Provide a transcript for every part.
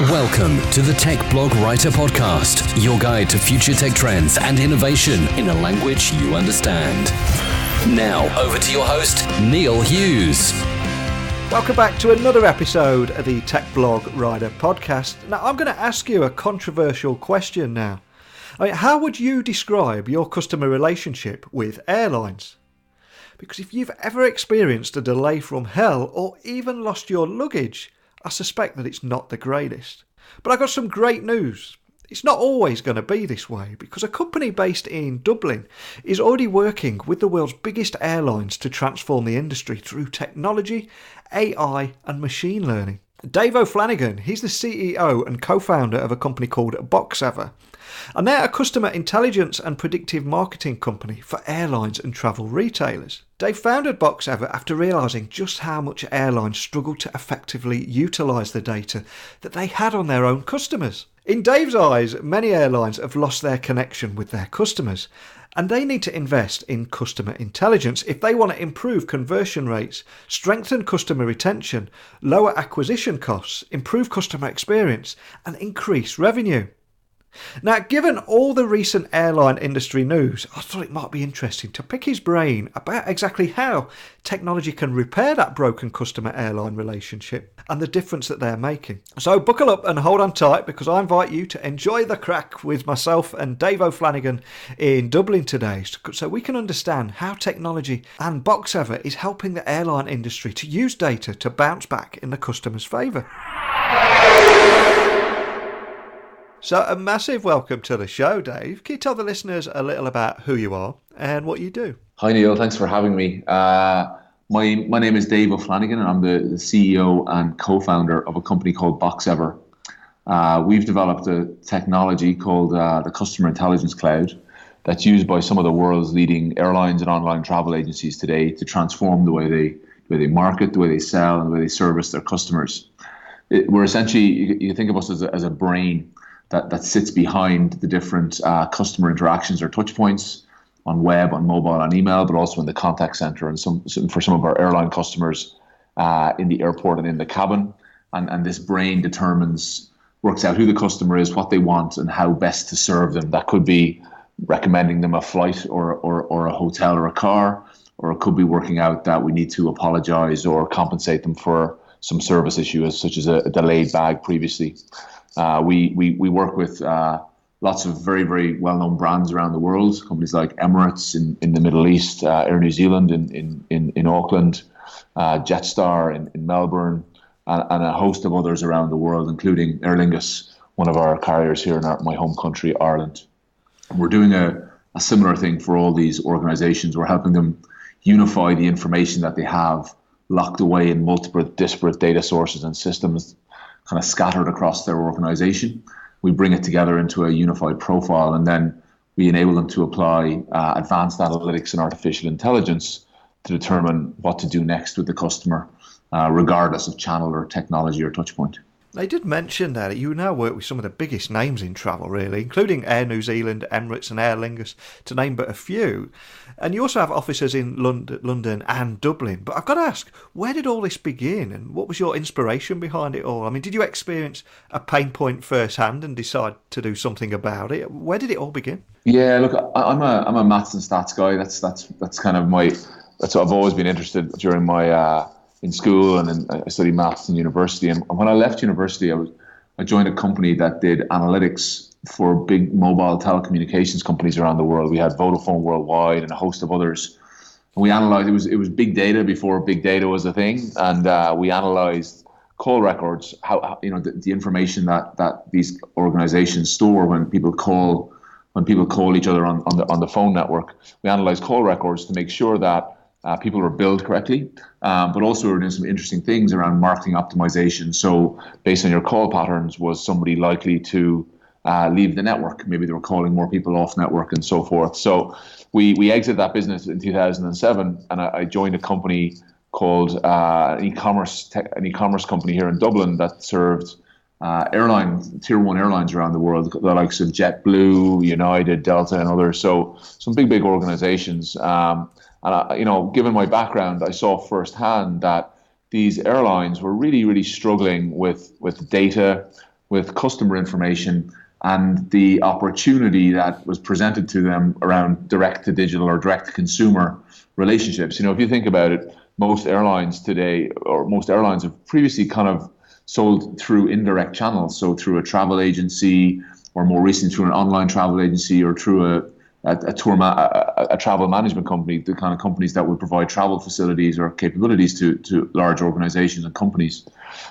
Welcome to the Tech Blog Writer Podcast, your guide to future tech trends and innovation in a language you understand. Now, over to your host, Neil Hughes. Welcome back to another episode of the Tech Blog Writer Podcast. Now, I'm going to ask you a controversial question now. How would you describe your customer relationship with airlines? Because if you've ever experienced a delay from hell or even lost your luggage, I suspect that it's not the greatest. But I got some great news. It's not always going to be this way because a company based in Dublin is already working with the world's biggest airlines to transform the industry through technology, AI and machine learning. Dave O'Flanagan, he's the CEO and co-founder of a company called Boxever. And they're a customer intelligence and predictive marketing company for airlines and travel retailers. Dave founded Boxever after realising just how much airlines struggled to effectively utilise the data that they had on their own customers. In Dave's eyes, many airlines have lost their connection with their customers, and they need to invest in customer intelligence if they want to improve conversion rates, strengthen customer retention, lower acquisition costs, improve customer experience, and increase revenue. Now, given all the recent airline industry news, I thought it might be interesting to pick his brain about exactly how technology can repair that broken customer-airline relationship and the difference that they're making. So buckle up and hold on tight because I invite you to enjoy the crack with myself and Dave O'Flanagan in Dublin today so we can understand how technology and Boxever is helping the airline industry to use data to bounce back in the customer's favour. So a massive welcome to the show, Dave. Can you tell the listeners a little about who you are and what you do? Hi, Neil. Thanks for having me. My name is Dave O'Flanagan, and I'm the CEO and co-founder of a company called Boxever. We've developed a technology called the Customer Intelligence Cloud that's used by some of the world's leading airlines and online travel agencies today to transform the way they market, the way they sell, and the way they service their customers. We're essentially, you think of us as a brain that sits behind the different customer interactions or touch points on web, on mobile, on email, but also in the contact center and for some of our airline customers in the airport and in the cabin. And this brain works out who the customer is, what they want, and how best to serve them. That could be recommending them a flight or a hotel or a car, or it could be working out that we need to apologize or compensate them for some service issue, such as a delayed bag previously. We work with lots of very, very well-known brands around the world, companies like Emirates in the Middle East, Air New Zealand in Auckland, Jetstar in Melbourne, and a host of others around the world, including Aer Lingus, one of our carriers here in my home country, Ireland. And we're doing a similar thing for all these organizations. We're helping them unify the information that they have locked away in multiple disparate data sources and systems kind of scattered across their organization. We bring it together into a unified profile, and then we enable them to apply advanced analytics and artificial intelligence to determine what to do next with the customer, regardless of channel or technology or touch point. They did mention that you now work with some of the biggest names in travel, really, including Air New Zealand, Emirates and Aer Lingus, to name but a few. And you also have offices in London and Dublin. But I've got to ask, where did all this begin and what was your inspiration behind it all? I mean, did you experience a pain point firsthand and decide to do something about it? Where did it all begin? Yeah, look, I'm a maths and stats guy. That's kind of that's what I've always been interested during my in school, and then I studied maths in university. And when I left university, I joined a company that did analytics for big mobile telecommunications companies around the world. We had Vodafone Worldwide and a host of others. And we analyzed, it was big data before big data was a thing. And we analyzed call records, how the information that these organizations store when people call each other on the phone network. We analyzed call records to make sure that people were billed correctly, but also we were doing some interesting things around marketing optimization. So based on your call patterns, was somebody likely to leave the network? Maybe they were calling more people off network and so forth. So we exited that business in 2007, and I joined a company called an e-commerce company here in Dublin that served tier 1 airlines around the world, the likes of JetBlue, United, Delta, and others. So some big organizations. And given my background, I saw firsthand that these airlines were really, really struggling with data, with customer information and the opportunity that was presented to them around direct to digital or direct to consumer relationships. If you think about it, most airlines today, or most airlines have previously kind of sold through indirect channels, so through a travel agency, or more recently through an online travel agency, or through a travel management company, the kind of companies that would provide travel facilities or capabilities to large organizations and companies.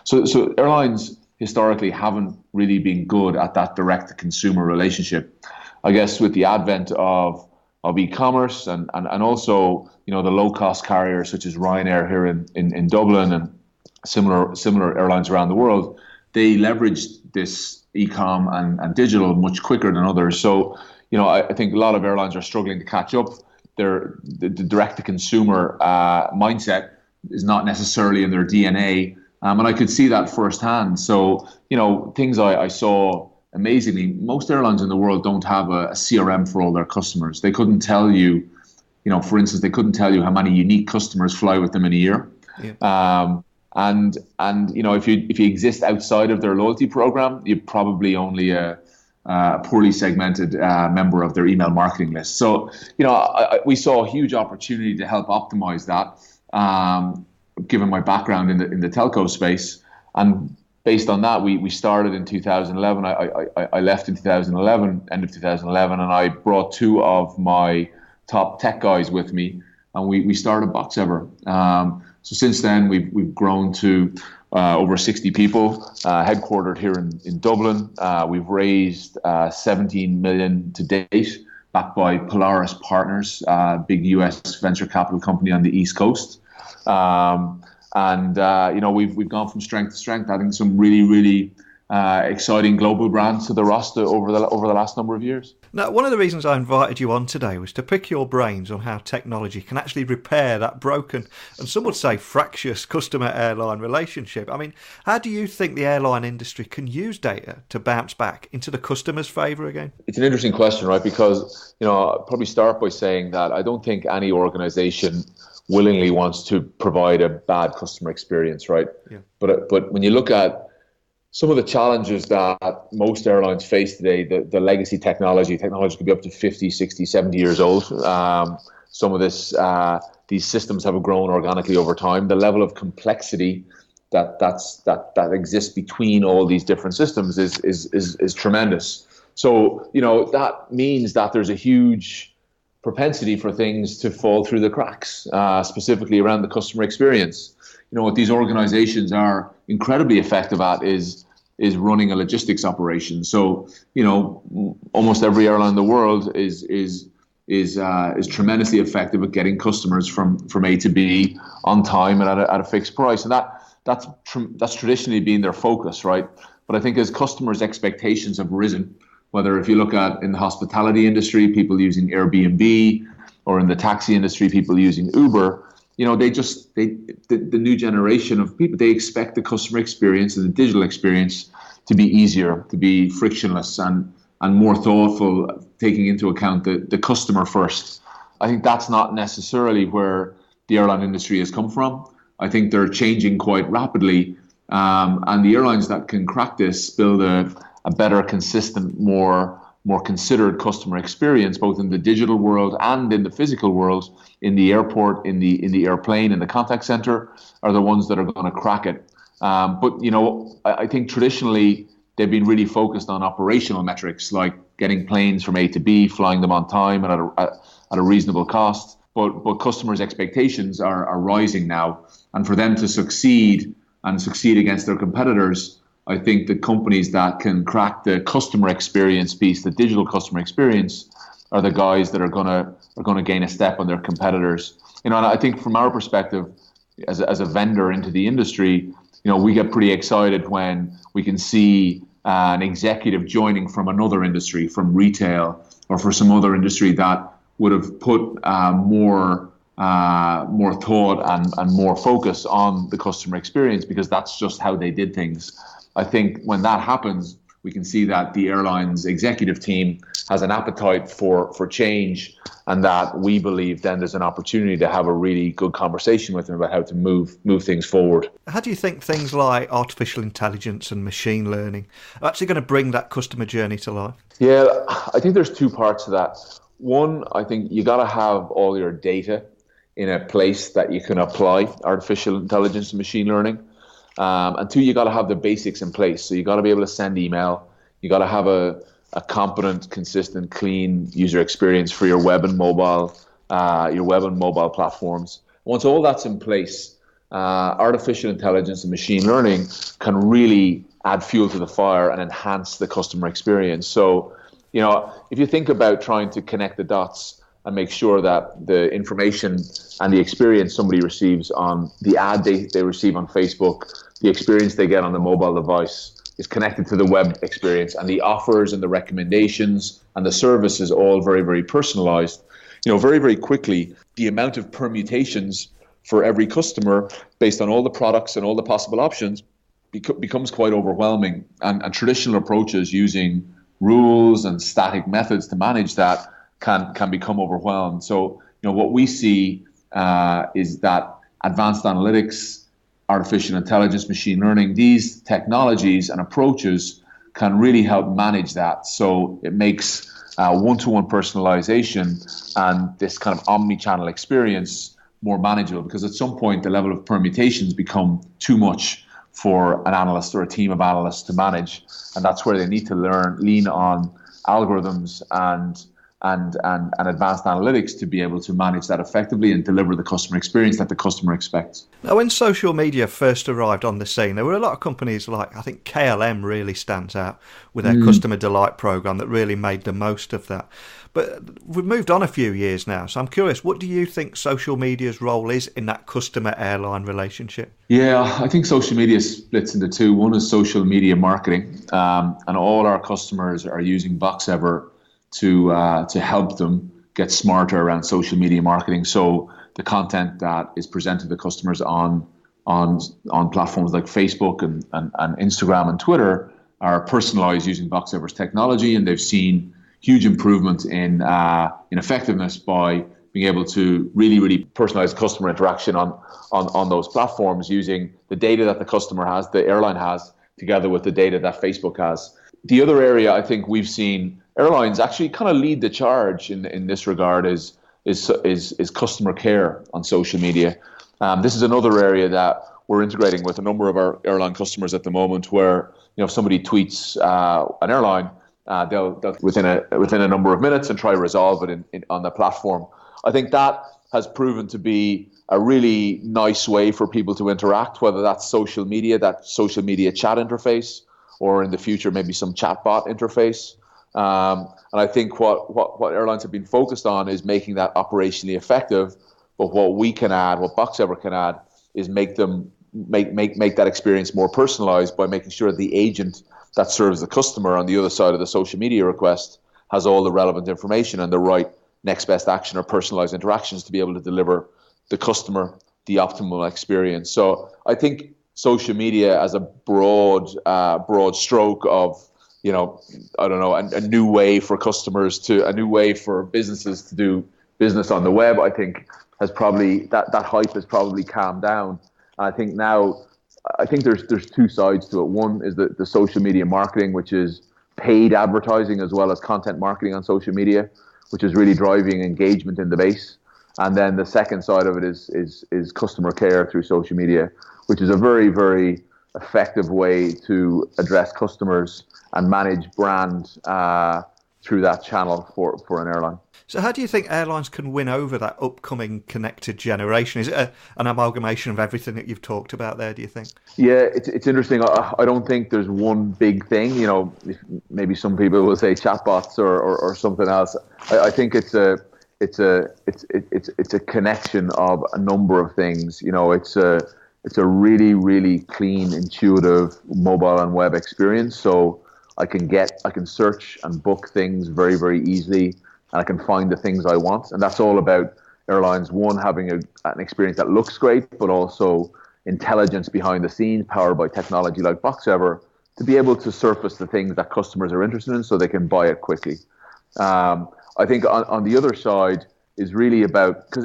So airlines historically haven't really been good at that direct to consumer relationship. I guess with the advent of e-commerce and also the low cost carriers such as Ryanair here in Dublin and similar airlines around the world, they leveraged this e-com and digital much quicker than others. So I think a lot of airlines are struggling to catch up. The direct to consumer mindset is not necessarily in their DNA. And I could see that firsthand. So, things I saw amazingly, most airlines in the world don't have a CRM for all their customers. They couldn't tell you, for instance, they couldn't tell you how many unique customers fly with them in a year. Yeah. And if you exist outside of their loyalty program, you're probably only a poorly segmented member of their email marketing list. So, we saw a huge opportunity to help optimize that. Given my background in the telco space, and based on that, we started in 2011. I left in 2011, end of 2011, and I brought two of my top tech guys with me, and we started Boxever. So since then, we've grown to over 60 people, headquartered here in Dublin. We've raised 17 million to date, backed by Polaris Partners, big US venture capital company on the East Coast. We've gone from strength to strength, adding some really, really exciting global brands to the roster over the last number of years. Now, one of the reasons I invited you on today was to pick your brains on how technology can actually repair that broken, and some would say fractious, customer-airline relationship. I mean, how do you think the airline industry can use data to bounce back into the customer's favour again? It's an interesting question, right? Because, I'll probably start by saying that I don't think any organisation willingly wants to provide a bad customer experience, right? Yeah. But when you look at some of the challenges that most airlines face today, the legacy technology could be up to 50, 60, 70 years old. Some of these systems have grown organically over time. The level of complexity that exists between all these different systems is tremendous. So, that means that there's a huge propensity for things to fall through the cracks, specifically around the customer experience. What these organizations are incredibly effective at is running a logistics operation. So, almost every airline in the world is tremendously effective at getting customers from A to B on time and at a fixed price. And that's traditionally been their focus, right? But I think as customers' expectations have risen, whether if you look at in the hospitality industry, people using Airbnb, or in the taxi industry, people using Uber, the new generation of people, they expect the customer experience and the digital experience to be easier, to be frictionless and more thoughtful, taking into account the customer first. I think that's not necessarily where the airline industry has come from. I think they're changing quite rapidly, and the airlines that can crack this build a better, consistent, more considered customer experience, both in the digital world and in the physical world, in the airport, in the airplane, in the contact center, are the ones that are going to crack it. But I think traditionally they've been really focused on operational metrics, like getting planes from A to B, flying them on time and at a reasonable cost. But customers' expectations are rising now, and for them to succeed against their competitors, I think the companies that can crack the customer experience piece, the digital customer experience, are the guys that are gonna gain a step on their competitors. And I think from our perspective, as a vendor into the industry, we get pretty excited when we can see an executive joining from another industry, from retail or for some other industry that would have put more thought and more focus on the customer experience, because that's just how they did things. I think when that happens, we can see that the airline's executive team has an appetite for change, and that we believe then there's an opportunity to have a really good conversation with them about how to move things forward. How do you think things like artificial intelligence and machine learning are actually going to bring that customer journey to life? Yeah, I think there's two parts to that. One, I think you got to have all your data in a place that you can apply artificial intelligence and machine learning. And two, you got to have the basics in place. So you got to be able to send email. You got to have a competent, consistent, clean user experience for your web and mobile platforms. Once all that's in place, artificial intelligence and machine learning can really add fuel to the fire and enhance the customer experience. So, if you think about trying to connect the dots and make sure that the information and the experience somebody receives on the ad they receive on Facebook, the experience they get on the mobile device is connected to the web experience, and the offers and the recommendations and the service is all very, very personalized. Very, very quickly, the amount of permutations for every customer based on all the products and all the possible options becomes quite overwhelming. And traditional approaches using rules and static methods to manage that can become overwhelmed. So, what we see is that advanced analytics, artificial intelligence, machine learning, these technologies and approaches can really help manage that. So it makes one-to-one personalization and this kind of omni-channel experience more manageable, because at some point the level of permutations become too much for an analyst or a team of analysts to manage. And that's where they need to lean on algorithms and advanced analytics to be able to manage that effectively and deliver the customer experience that the customer expects. Now, when social media first arrived on the scene, there were a lot of companies like, I think KLM really stands out with their customer delight program that really made the most of that. But we've moved on a few years now, so I'm curious, what do you think social media's role is in that customer-airline relationship? Yeah, I think social media splits into two. One is social media marketing, and all our customers are using Boxever to help them get smarter around social media marketing. So the content that is presented to customers on platforms like Facebook and Instagram and Twitter are personalized using Boxever's technology, and they've seen huge improvement in effectiveness by being able to really personalize customer interaction on those platforms using the data that the customer has, the airline has, together with the data that Facebook has. The other area I think we've seen airlines actually kind of lead the charge in this regard is customer care on social media. This is another area that we're integrating with a number of our airline customers at the moment, where if somebody tweets an airline, they'll within a number of minutes and try to resolve it on the platform. I think that has proven to be a really nice way for people to interact, whether that's social media, that social media chat interface, or in the future maybe some chatbot interface. And I think what airlines have been focused on is making that operationally effective. But what we can add, what Boxever can add, is make that experience more personalized by making sure that the agent that serves the customer on the other side of the social media request has all the relevant information and the right next best action or personalized interactions to be able to deliver the customer the optimal experience. So I think social media as a broad stroke of, a new way for a new way for businesses to do business on the web, I think has probably, that hype has probably calmed down. And I think now, there's two sides to it. One is the social media marketing, which is paid advertising as well as content marketing on social media, which is really driving engagement in the base. And then the second side of it is customer care through social media, which is a very, very effective way to address customers and manage brand through that channel for an airline. So how do you think airlines can win over that upcoming connected generation? Is it an amalgamation of everything that you've talked about there, do you think? Yeah, it's interesting. I don't think there's one big thing. Maybe some people will say chatbots or something else. I think it's a connection of a number of things. It's a really, really clean, intuitive mobile and web experience. So I can search and book things very, very easily, and I can find the things I want. And that's all about airlines, one, having an experience that looks great, but also intelligence behind the scenes powered by technology like Boxever to be able to surface the things that customers are interested in so they can buy it quickly. I think on the other side is really about, because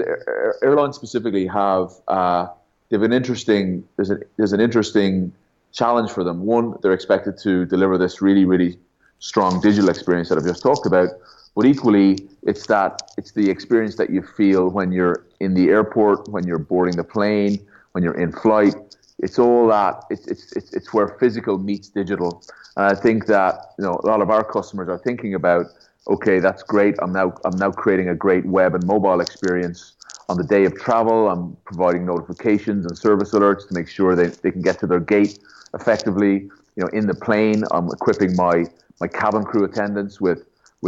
airlines specifically have they have an interesting there's an interesting challenge for them. One, they're expected to deliver this really, really strong digital experience that I've just talked about, but equally it's the experience that you feel when you're in the airport, when you're boarding the plane, when you're in flight. It's all that. It's where physical meets digital, and I think that a lot of our customers are thinking about, okay, that's great. I'm now creating a great web and mobile experience on the day of travel. I'm providing notifications and service alerts to make sure they can get to their gate effectively. In the plane, I'm equipping my cabin crew attendants with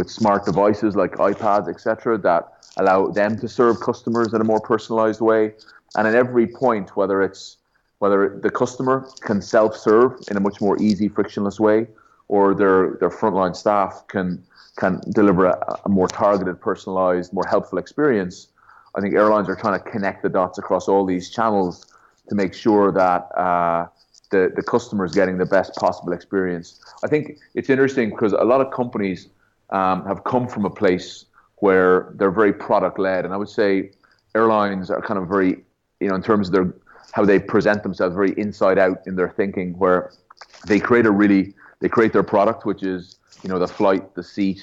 smart devices like iPads, etc., that allow them to serve customers in a more personalized way. And at every point, whether the customer can self-serve in a much more easy, frictionless way, or their frontline staff can deliver a more targeted, personalized, more helpful experience, I think airlines are trying to connect the dots across all these channels to make sure that the customer is getting the best possible experience. I think it's interesting because a lot of companies have come from a place where they're very product-led, and I would say airlines are kind of very, in terms of how they present themselves, very inside-out in their thinking, where they create their product, which is the flight, the seat,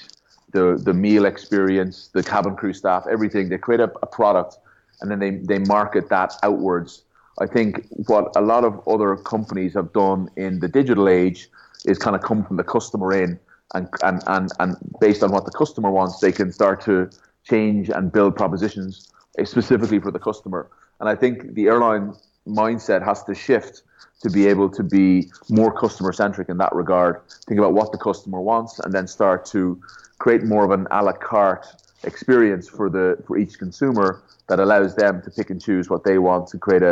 the meal experience, the cabin crew staff, everything. They create a product, and then they market that outwards. I think what a lot of other companies have done in the digital age is kind of come from the customer in, and based on what the customer wants, they can start to change and build propositions specifically for the customer. And I think the airline mindset has to shift to be able to be more customer centric in that regard. Think about what the customer wants, and then start to create more of an a la carte experience for each consumer that allows them to pick and choose what they want to create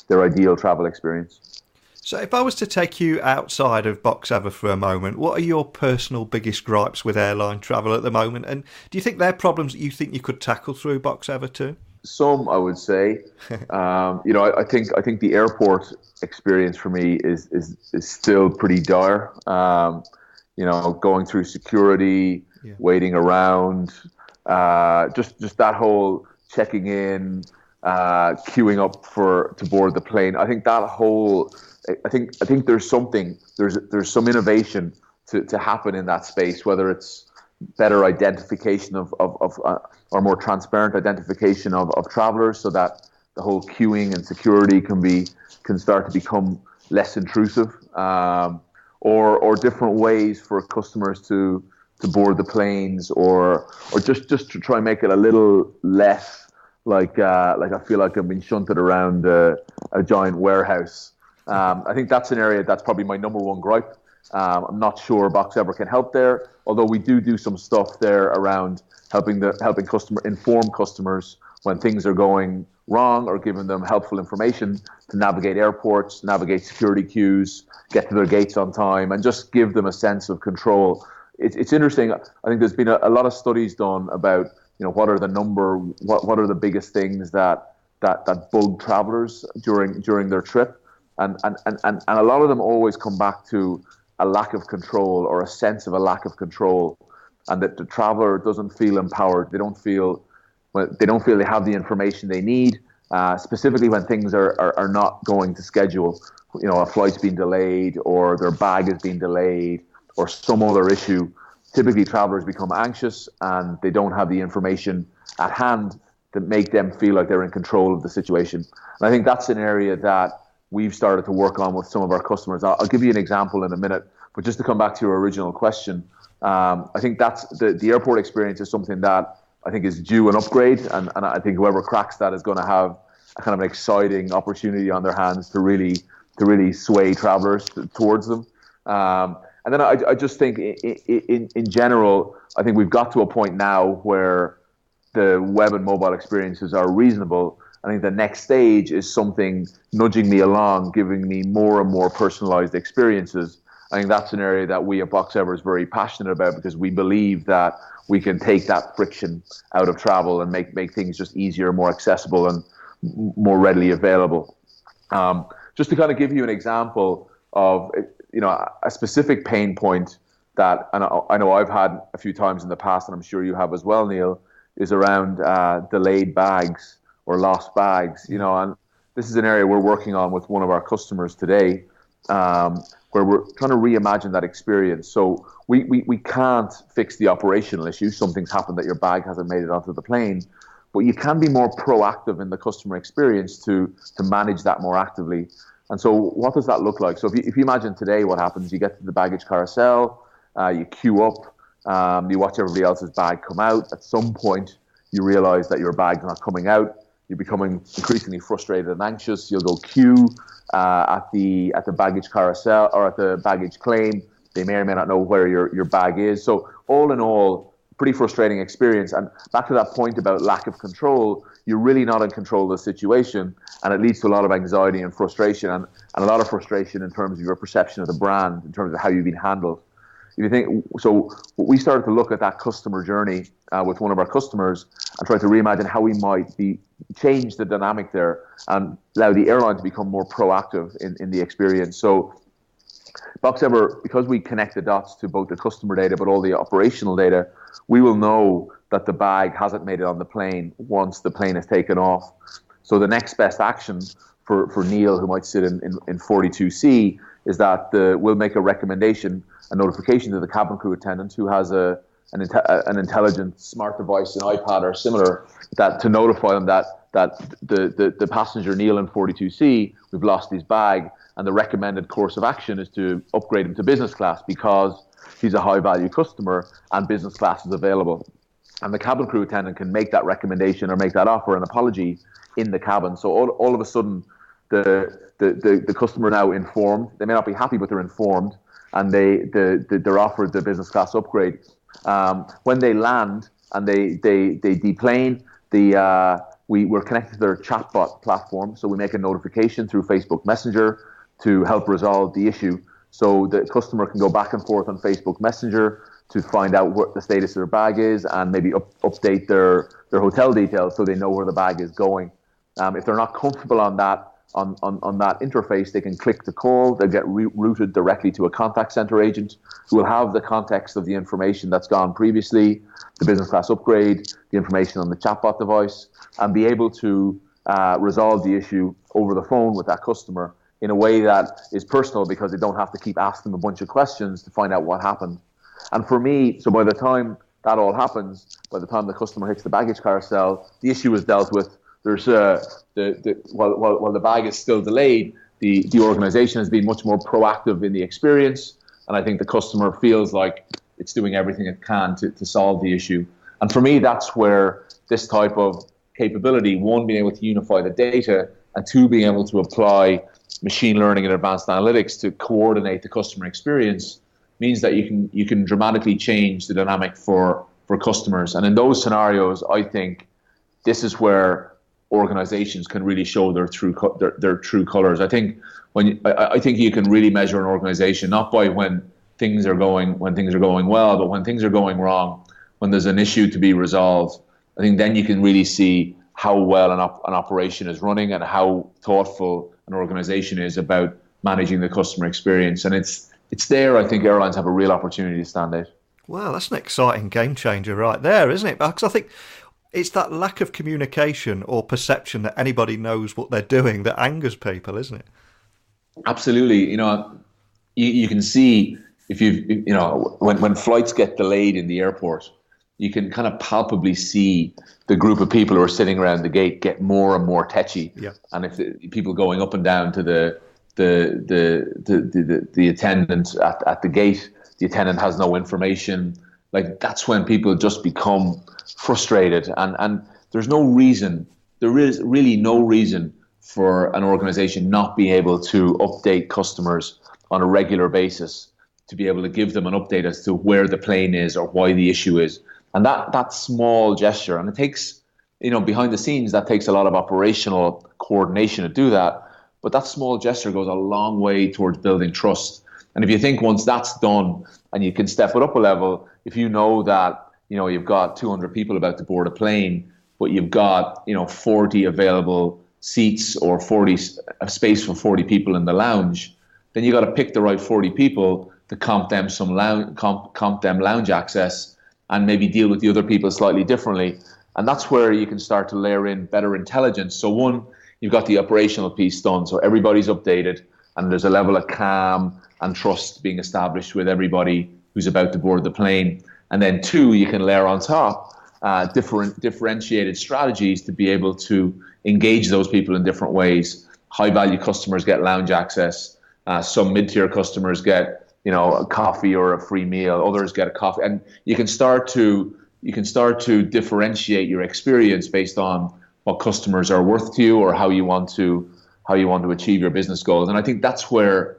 their ideal travel experience. So if I was to take you outside of Boxever for a moment, what are your personal biggest gripes with airline travel at the moment? And do you think they're problems that you think you could tackle through Boxever too? Some, I would say. I think the airport experience for me is still pretty dire. Going through security, waiting around, just that whole checking in, queuing up to board the plane. I think that whole. I think there's some innovation to happen in that space, whether it's better identification of or more transparent identification of travelers, so that the whole queuing and security can start to become less intrusive, or different ways for customers to board the planes, or just to try and make it a little less like I feel like I'm being shunted around a giant warehouse. I think that's an area that's probably my number one gripe. I'm not sure Boxever can help there, although we do some stuff there around helping inform customers when things are going wrong, or giving them helpful information to navigate airports, navigate security queues, get to their gates on time, and just give them a sense of control. It's interesting. I think there's been a lot of studies done about what are the biggest things that bug travelers during their trip, and a lot of them always come back to a lack of control, or a sense of a lack of control, and that the traveler doesn't feel empowered. They don't feel they have the information they need, specifically when things are not going to schedule. A flight's been delayed, or their bag has been delayed, or some other issue. Typically, travelers become anxious, and they don't have the information at hand that make them feel like they're in control of the situation. And I think that's an area that we've started to work on with some of our customers. I'll give you an example in a minute, but just to come back to your original question, I think that's the airport experience is something that I think is due an upgrade, and I think whoever cracks that is going to have a kind of an exciting opportunity on their hands to really sway travelers towards them. And then I just think in general, I think we've got to a point now where the web and mobile experiences are reasonable. I think the next stage is something nudging me along, giving me more and more personalized experiences. I think that's an area that we at Boxever is very passionate about, because we believe that we can take that friction out of travel and make things just easier, more accessible, and more readily available. Just to kind of give you an example of, a specific pain point that, and I know I've had a few times in the past, and I'm sure you have as well, Neil, is around delayed bags or lost bags, and this is an area we're working on with one of our customers today, where we're trying to reimagine that experience. So we can't fix the operational issue. Something's happened that your bag hasn't made it onto the plane, but you can be more proactive in the customer experience to manage that more actively. And so what does that look like? So if you imagine today what happens, you get to the baggage carousel, you queue up, you watch everybody else's bag come out. At some point, you realize that your bag's not coming out. You're becoming increasingly frustrated and anxious. You'll go queue at the baggage carousel or at the baggage claim. They may or may not know where your bag is. So all in all, pretty frustrating experience. And back to that point about lack of control, you're really not in control of the situation, and it leads to a lot of anxiety and frustration, and a lot of frustration in terms of your perception of the brand, in terms of how you've been handled. If you think so, we started to look at that customer journey with one of our customers and try to reimagine how we might change the dynamic there and allow the airline to become more proactive in the experience. So Boxever, because we connect the dots to both the customer data but all the operational data, we will know that the bag hasn't made it on the plane once the plane is taken off. So the next best action for Neil, who might sit in 42C, is that we'll make a recommendation, a notification to the cabin crew attendant who has an intelligent smart device, an iPad or similar, that to notify them that the passenger Neil in 42C, we've lost his bag, and the recommended course of action is to upgrade him to business class because he's a high value customer and business class is available. And the cabin crew attendant can make that recommendation or make that offer, an apology, in the cabin. So all of a sudden, the customer now informed. They may not be happy, but they're informed, and they're offered the business class upgrade. When they land and they deplane, we're connected to their chatbot platform, so we make a notification through Facebook Messenger to help resolve the issue. So the customer can go back and forth on Facebook Messenger to find out what the status of their bag is and maybe update their hotel details so they know where the bag is going. If they're not comfortable on that interface, they can click the call. They'll get routed directly to a contact center agent who will have the context of the information that's gone previously, the business class upgrade, the information on the chatbot device, and be able to resolve the issue over the phone with that customer in a way that is personal, because they don't have to keep asking a bunch of questions to find out what happened. And for me, so by the time that all happens, by the time the customer hits the baggage carousel, the issue is dealt with. There's while the bag is still delayed, the organization has been much more proactive in the experience, and I think the customer feels like it's doing everything it can to solve the issue. And for me, that's where this type of capability, one, being able to unify the data, and two, being able to apply machine learning and advanced analytics to coordinate the customer experience, means that you can dramatically change the dynamic for customers. And in those scenarios, I think this is where organizations can really show their true colors. I think I think you can really measure an organization not by when things are going well, but when things are going wrong, when there's an issue to be resolved. I think then you can really see how well an operation is running and how thoughtful an organization is about managing the customer experience. And it's there, I think airlines have a real opportunity to stand out. Well, that's an exciting game changer right there, isn't it? Because I think it's that lack of communication or perception that anybody knows what they're doing that angers people, isn't it? Absolutely. You can see when flights get delayed in the airport, you can kind of palpably see the group of people who are sitting around the gate get more and more tetchy. Yeah. And if people going up and down to the attendant at the gate, the attendant has no information. Like, that's when people just become frustrated, and there is really no reason for an organization not being able to update customers on a regular basis, to be able to give them an update as to where the plane is or why the issue is. And that small gesture, and it takes, behind the scenes, that takes a lot of operational coordination to do that, but that small gesture goes a long way towards building trust. And if you think once that's done and you can step it up a level, if you know that you've got 200 people about to board a plane, but you've got 40 available seats or a space for 40 people in the lounge, then you got to pick the right 40 people to comp them lounge access and maybe deal with the other people slightly differently. And that's where you can start to layer in better intelligence. So one, you've got the operational piece done, so everybody's updated and there's a level of calm and trust being established with everybody who's about to board the plane. And then two, you can layer on top differentiated strategies to be able to engage those people in different ways. High value customers get lounge access. Some mid-tier customers get, a coffee or a free meal. Others get a coffee, and you can start to differentiate your experience based on what customers are worth to you or how you want to achieve your business goals. And I think that's where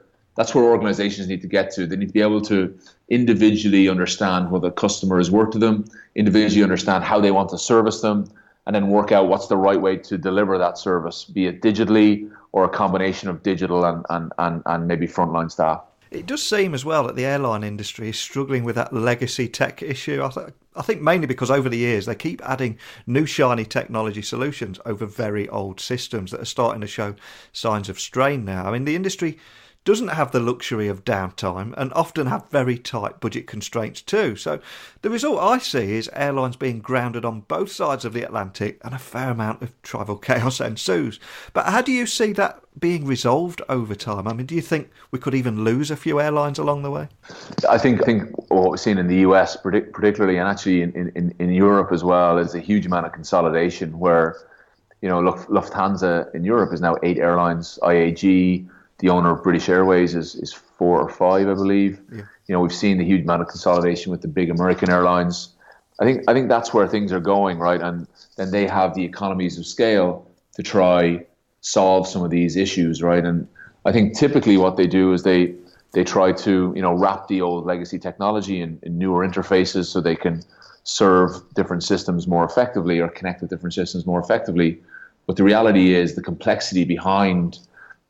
organizations need to get to. They need to be able to individually understand what the customer is worth to them, individually understand how they want to service them, and then work out what's the right way to deliver that service, be it digitally or a combination of digital and maybe frontline staff. It does seem as well that the airline industry is struggling with that legacy tech issue. I think mainly because over the years they keep adding new shiny technology solutions over very old systems that are starting to show signs of strain now. I mean, the industry doesn't have the luxury of downtime and often have very tight budget constraints too. So the result I see is airlines being grounded on both sides of the Atlantic and a fair amount of travel chaos ensues. But how do you see that being resolved over time? I mean, do you think we could even lose a few airlines along the way? I think what we've seen in the US particularly, and actually in Europe as well, is a huge amount of consolidation where, Lufthansa in Europe is now 8 airlines. IAG, the owner of British Airways, is 4 or 5, I believe. Yeah. We've seen the huge amount of consolidation with the big American airlines. I think that's where things are going, right? And then they have the economies of scale to try solve some of these issues, right? And I think typically what they do is they try to wrap the old legacy technology in newer interfaces so they can serve different systems more effectively or connect with different systems more effectively. But the reality is the complexity behind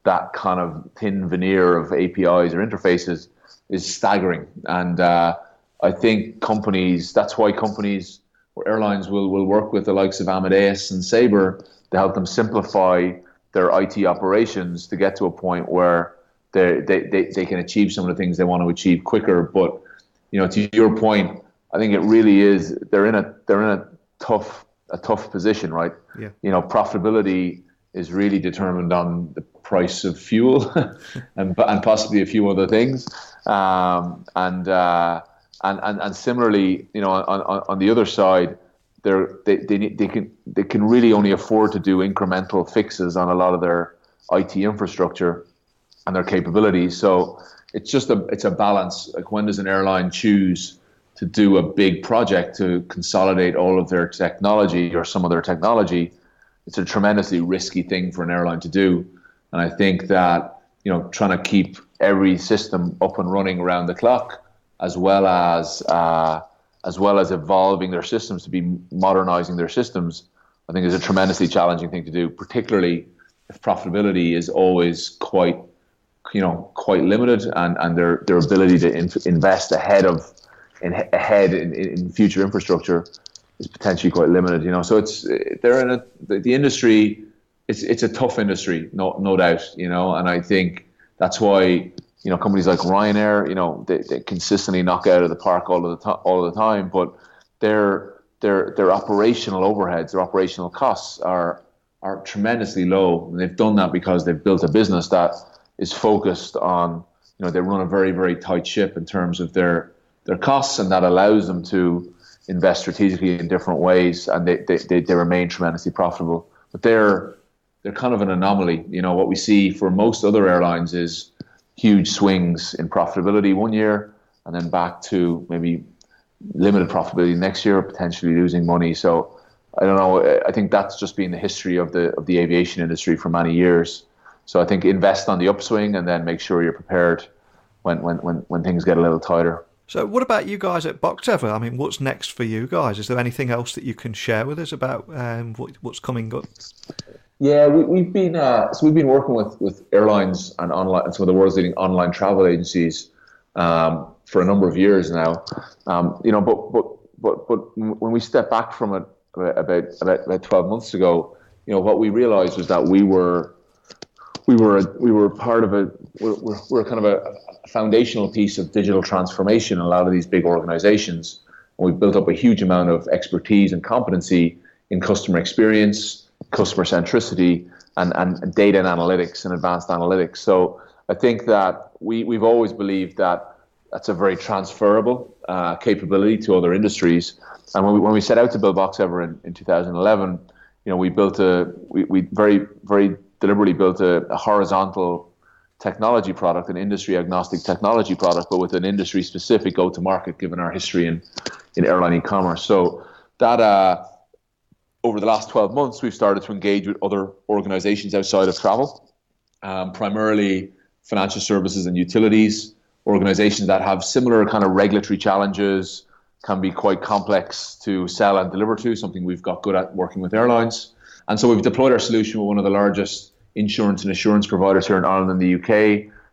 that kind of thin veneer of APIs or interfaces is staggering. And I think that's why companies or airlines will work with the likes of Amadeus and Sabre to help them simplify their IT operations to get to a point where they can achieve some of the things they want to achieve quicker. But to your point, I think it really is they're in a tough position, right? Yeah. Profitability is really determined on the price of fuel and possibly a few other things. And similarly, on the other side, they can really only afford to do incremental fixes on a lot of their IT infrastructure and their capabilities. So it's a balance. Like, when does an airline choose to do a big project to consolidate all of their technology or some of their technology? It's a tremendously risky thing for an airline to do. And I think that, trying to keep every system up and running around the clock, as well as evolving their systems to be modernizing their systems, I think is a tremendously challenging thing to do, particularly if profitability is always quite limited and their ability to invest ahead in future infrastructure is potentially quite limited. So the industry. It's a tough industry, no doubt. And I think that's why companies like Ryanair, they consistently knock out of the park all of the time, but their operational overheads, their operational costs are tremendously low, and they've done that because they've built a business that is focused on, they run a very, very tight ship in terms of their costs, and that allows them to invest strategically in different ways, and they remain tremendously profitable. But they're kind of an anomaly. What we see for most other airlines is huge swings in profitability one year and then back to maybe limited profitability next year, potentially losing money. So I don't know. I think that's just been the history of the aviation industry for many years. So I think invest on the upswing and then make sure you're prepared when things get a little tighter. So what about you guys at Boxever? I mean, what's next for you guys? Is there anything else that you can share with us about what's coming up? Yeah, we've been working with airlines and online and some of the world's leading online travel agencies for a number of years now. But when we stepped back from it about 12 months ago, what we realized was that we were we were part of we're kind of a foundational piece of digital transformation in a lot of these big organizations. And we've built up a huge amount of expertise and competency in customer experience, customer centricity, and data and analytics and advanced analytics. So I think that we've always believed that that's a very transferable capability to other industries. And when we set out to build Boxever in 2011, we very, very deliberately built a horizontal technology product, an industry agnostic technology product, but with an industry specific go-to-market, given our history in airline e-commerce. So that over the last 12 months, we've started to engage with other organizations outside of travel, primarily financial services and utilities, organizations that have similar kind of regulatory challenges, can be quite complex to sell and deliver to, something we've got good at working with airlines. And so we've deployed our solution with one of the largest insurance and assurance providers here in Ireland and the UK.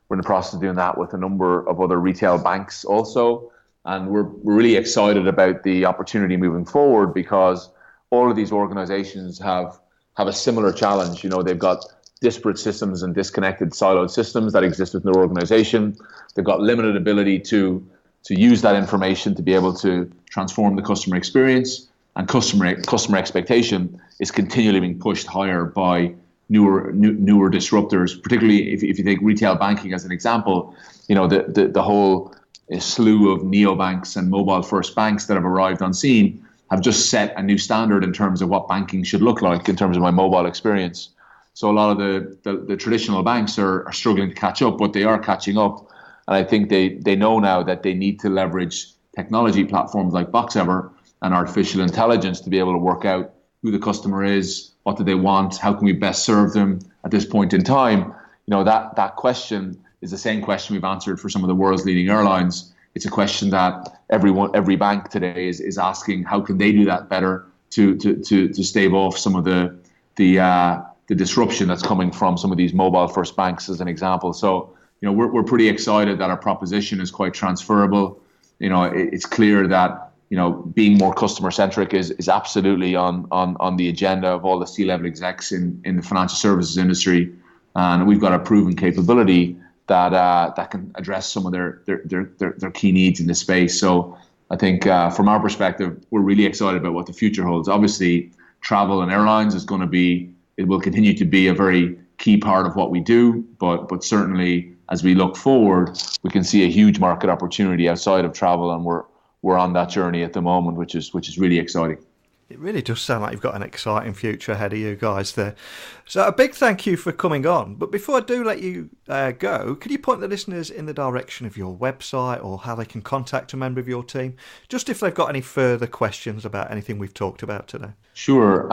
We're in the process of doing that with a number of other retail banks also. And we're really excited about the opportunity moving forward, because all of these organizations have a similar challenge. They've got disparate systems and disconnected siloed systems that exist within their organization. They've got limited ability to use that information to be able to transform the customer experience, and customer expectation is continually being pushed higher by newer disruptors. Particularly if you take retail banking as an example, the whole slew of neobanks and mobile first banks that have arrived on scene have just set a new standard in terms of what banking should look like in terms of my mobile experience. So a lot of the traditional banks are struggling to catch up, but they are catching up. And I think they know now that they need to leverage technology platforms like Boxever and artificial intelligence to be able to work out who the customer is, what do they want, how can we best serve them at this point in time. That question is the same question we've answered for some of the world's leading airlines. It's a question that every bank today is asking, how can they do that better to stave off some of the disruption that's coming from some of these mobile first banks, as an example. So we're pretty excited that our proposition is quite transferable. It's clear that being more customer centric is absolutely on the agenda of all the C-level execs in the financial services industry, and we've got a proven capability that can address some of their key needs in this space. So I think from our perspective, we're really excited about what the future holds. Obviously, travel and airlines it will continue to be a very key part of what we do, but certainly as we look forward, we can see a huge market opportunity outside of travel, and we're on that journey at the moment, which is really exciting. It really does sound like you've got an exciting future ahead of you guys there. So a big thank you for coming on. But before I do let you go, could you point the listeners in the direction of your website or how they can contact a member of your team, just if they've got any further questions about anything we've talked about today? Sure.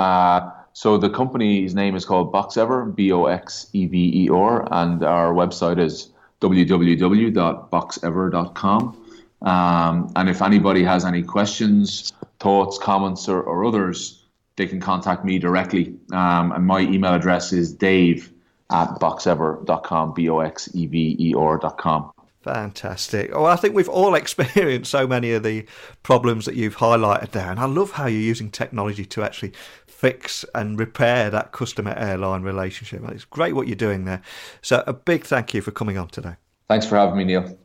So the company's name is called Boxever, Boxever, and our website is www.boxever.com. And if anybody has any questions, thoughts, comments, or others, they can contact me directly. And my email address is dave@boxever.com, Boxever.com. Fantastic. Well, I think we've all experienced so many of the problems that you've highlighted there. And I love how you're using technology to actually fix and repair that customer-airline relationship. It's great what you're doing there. So a big thank you for coming on today. Thanks for having me, Neil.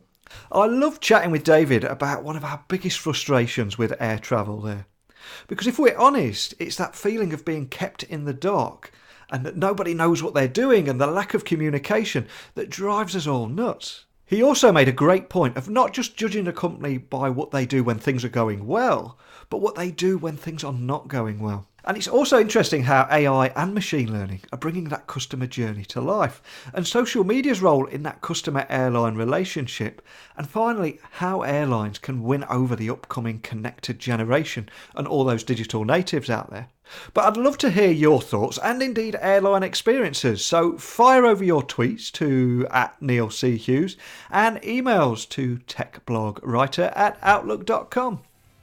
I love chatting with David about one of our biggest frustrations with air travel there. Because if we're honest, it's that feeling of being kept in the dark and that nobody knows what they're doing and the lack of communication that drives us all nuts. He also made a great point of not just judging a company by what they do when things are going well, but what they do when things are not going well. And it's also interesting how AI and machine learning are bringing that customer journey to life, and social media's role in that customer-airline relationship, and finally how airlines can win over the upcoming connected generation and all those digital natives out there. But I'd love to hear your thoughts and indeed airline experiences, so fire over your tweets to @NeilCHughes and emails to techblogwriter@outlook.com.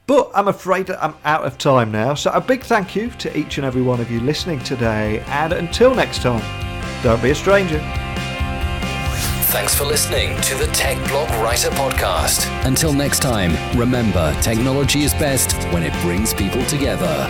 But I'm afraid that I'm out of time now, so a big thank you to each and every one of you listening today, and until next time, don't be a stranger. Thanks for listening to the Tech Blog Writer Podcast. Until next time, remember, technology is best when it brings people together.